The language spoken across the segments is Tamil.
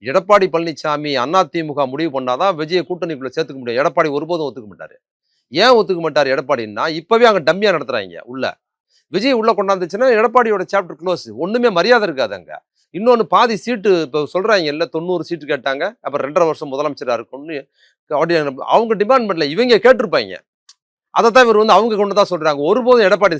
எடப்பாடி பழனிசாமி அதிமுக முடிவு பண்ணாதான் விஜய கூட்டணிக்குள்ள சேர்த்துக்க முடியும். எடப்பாடி ஒருபோதும் ஒத்துக்க மாட்டாரு. ஏன் ஒத்துக்க மாட்டாரு எடப்பாடின்னா, இப்பவே அங்க டம்மியா நடத்துறாங்க உள்ள. விஜய் உள்ள கொண்டாந்துச்சுன்னா எடப்பாடியோட சாப்டர் க்ளோஸ். ஒண்ணுமே மரியாதை இருக்காது அங்க. இன்னொன்னு பாதி சீட்டு இப்ப சொல்றாங்கல்ல 90 சீட்டு கேட்டாங்க. அப்புறம் 2.5 வருஷம் முதலமைச்சரா இருக்கணும்னு அவங்க டிமாண்ட் பண்ணல. இவங்க கேட்டிருப்பாங்க. அதத்தான் இவர் வந்து அவங்க கொண்டு தான் சொல்றாங்க. ஒருபோதும் எடப்பாடி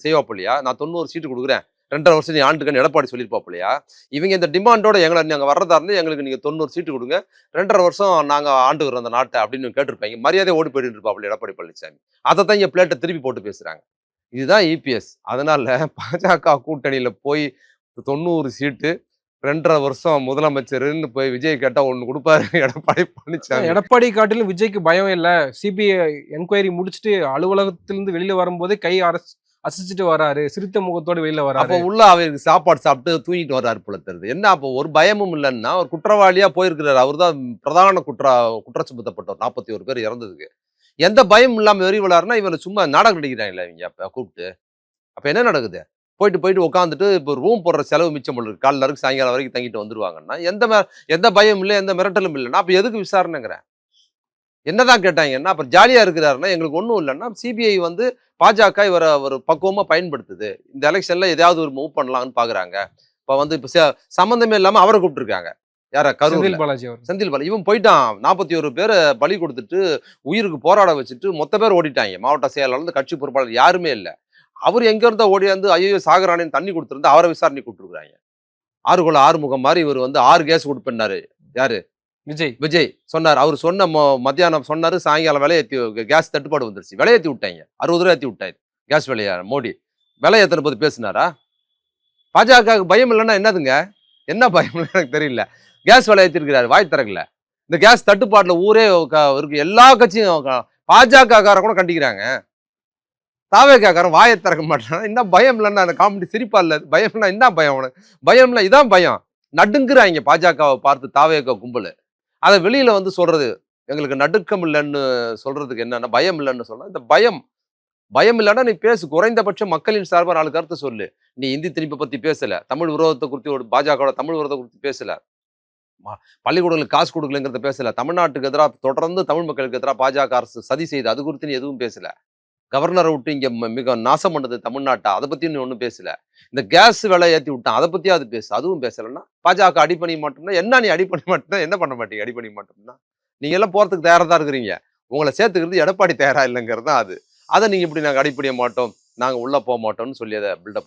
செய்வாப்பில்லையா? நான் 90 சீட்டு குடுக்குறேன். 2.5 வருஷம் நீ ஆண்டுக்கன்னு எடப்பாடி சொல்லியிருப்பாப்பில்லையா? இவங்க இந்த டிமாண்டோட நாங்க வர்றதா இருந்தா எங்களுக்கு நீங்க 90 சீட்டு குடுங்க. 2.5 வருஷம் நாங்க ஆண்டுகிறோம் அந்த நாட்ட அப்படின்னு கேட்டிருப்பாங்க. மரியாதையா ஓடி போயிட்டு இருப்பாப்புல எடப்பாடி பழனிசாமி. அதத்தான் இங்க பிளேட்ட திருப்பி போட்டு பேசுறாங்க. இதுதான் இபிஎஸ். அதனால பாஜக கூட்டணியில போய் 90 சீட்டு 2.5 வருஷம் முதலமைச்சர்ன்னு போய் விஜய் கேட்டா ஒண்ணு குடுப்பாரு எடப்பாடி பழனிசாமி. எடப்பாடி காட்டிலும் விஜய்க்கு பயம் இல்ல. சிபிஐ என்கொயரி முடிச்சுட்டு அலுவலகத்திலிருந்து வெளியில வரும்போதே கை அசைச்சிட்டு வராரு. சிரித்த முகத்தோடு வெளியில வராரு. அப்ப உள்ள அவருக்கு சாப்பாடு சாப்பிட்டு தூங்கிட்டு வர்றாரு போல தெரியுது. என்ன அப்போ ஒரு பயமும் இல்லைன்னா ஒரு குற்றவாளியா போயிருக்கிறாரு. அவர்தான் பிரதான குற்றம் சுமத்தப்பட்டவர். 41 பேர் இறந்ததுக்கு. எந்த பயம் இல்லாம வெறி விளையாடுனா இவனை சும்மா நாடகம் நடிக்கிறாங்களே இவங்க அப்ப கூப்பிட்டு. அப்ப என்ன நடக்குது? போயிட்டு உட்காந்துட்டு இப்போ ரூம் போடுற செலவு மிச்சம் போல இருக்கு. காலைல வரைக்கும் சாயங்காலம் வரைக்கும் தங்கிட்டு வந்துருவாங்கன்னா எந்த பயம் இல்லை, எந்த மிரட்டலும் இல்லைன்னா அப்ப எதுக்கு விசாரணைங்கிறேன்? என்னதான் கேட்டாங்கன்னா அப்புறம் ஜாலியா இருக்கிறாருன்னா எங்களுக்கு ஒன்றும் இல்லைன்னா சிபிஐ வந்து பாஜக இவரை ஒரு பக்குவமா பயன்படுத்துது. இந்த எலெக்ஷன்ல எதையாவது ஒரு மூவ் பண்ணலாம்னு பாக்குறாங்க. இப்ப வந்து இப்ப சம்பந்தமே இல்லாம அவரை கூப்பிட்டுருக்காங்க. யார செந்தில் பாலாஜி அவர். செந்தில் பாலாஜி இவன் போயிட்டான். 41 பேரை பலி கொடுத்துட்டு உயிருக்கு போராட வச்சுட்டு மொத்த பேர் ஓடிட்டாங்க. மாவட்ட செயலாளர் கட்சி பொறுப்பாளர் யாருமே இல்லை. அவர் எங்க இருந்தா ஓடியாந்து ஐயோ சாகரானேன்னு தண்ணி கொடுத்துருந்து அவரை விசாரணை கூப்பிட்டுருக்காங்க. ஆறுகுள ஆறுமுகம் மாதிரி இவர் வந்து 6 கேஸ் கொடுப்பேன்னாரு. யாரு? விஜய் சொன்னார். அவர் சொன்ன மத்தியானம் சொன்னாரு. சாயங்காலம் விலையேற்றி கேஸ் தட்டுப்பாடு வந்துருச்சு. விலையேற்றி விட்டாங்க. 60 ரூபாய் ஏற்றி விட்டாரு கேஸ் விலையா. மோடி விலை ஏற்றின போது பேசினாரா? பாஜக பயம் இல்லைன்னா என்னதுங்க? என்ன பயம் இல்லை எனக்கு தெரியல. கேஸ் விலை ஏற்றிருக்கிறாரு. வாய் திறக்கல. இந்த கேஸ் தட்டுப்பாட்டுல ஊரே இருக்கு. எல்லா கட்சியும் பாஜக கார கூட கண்டிக்கிறாங்க. தாவேக்காரன் வாயை திறக்க மாட்டான். என்ன பயம் இல்லைன்னா அந்த காமெடி சிரிப்பா இல்ல. பயம்னா என்ன பயம் உனக்கு? பயம்னா இதான் பயம். நடுங்குறாங்க பாஜகவை பார்த்து தாவேக்கா கும்பல். அதை வெளியில வந்து சொல்றது எங்களுக்கு நடுக்கம் இல்லைன்னு சொல்றதுக்கு என்னன்னா பயம் இல்லைன்னு சொல்ல. இந்த பயம் இல்லைன்னா நீ பேசு. குறைந்தபட்சம் மக்களின் சார்பா 4 கருத்து சொல்லு. நீ இந்தி திணிப்பை பத்தி பேசல. தமிழ் விரோதத்தை குறித்து பாஜக தமிழ் விரோதத்தை குறித்து பேசல. பள்ளிக்கூடங்களுக்கு காசு கொடுக்கலங்கிறத பேசல. தமிழ்நாட்டுக்கு எதிராக தொடர்ந்து தமிழ் மக்களுக்கு எதிராக பாஜக அரசு சதி செய்து அது குறித்து நீ எதுவும் பேசல. கவர்னரை விட்டு இங்க மிக நாசம் பண்ணது தமிழ்நாட்டை அதை பத்தி நீ ஒன்றும் பேசல. இந்த கேஸ் விலை ஏற்றி விட்டான் அதை பத்தியா அது பேசு. அதுவும் பேசலன்னா பாஜக அடிப்பணி மாட்டோம்னா என்ன? நீ அடிப்பணி மாட்டோம்னா என்ன பண்ண மாட்டீங்க? அடிப்பணி மாட்டோம்னா நீங்க எல்லாம் போறதுக்கு தயாரா தான் இருக்கிறீங்க. உங்களை சேர்த்துக்கிறது எடப்பாடி தயாரா இல்லைங்கிறது தான் அது. அதை நீங்க இப்படி நாங்க அடிப்பணிய மாட்டோம், நாங்க உள்ள போக மாட்டோம்னு சொல்லி அதை பில்டப் பண்ணி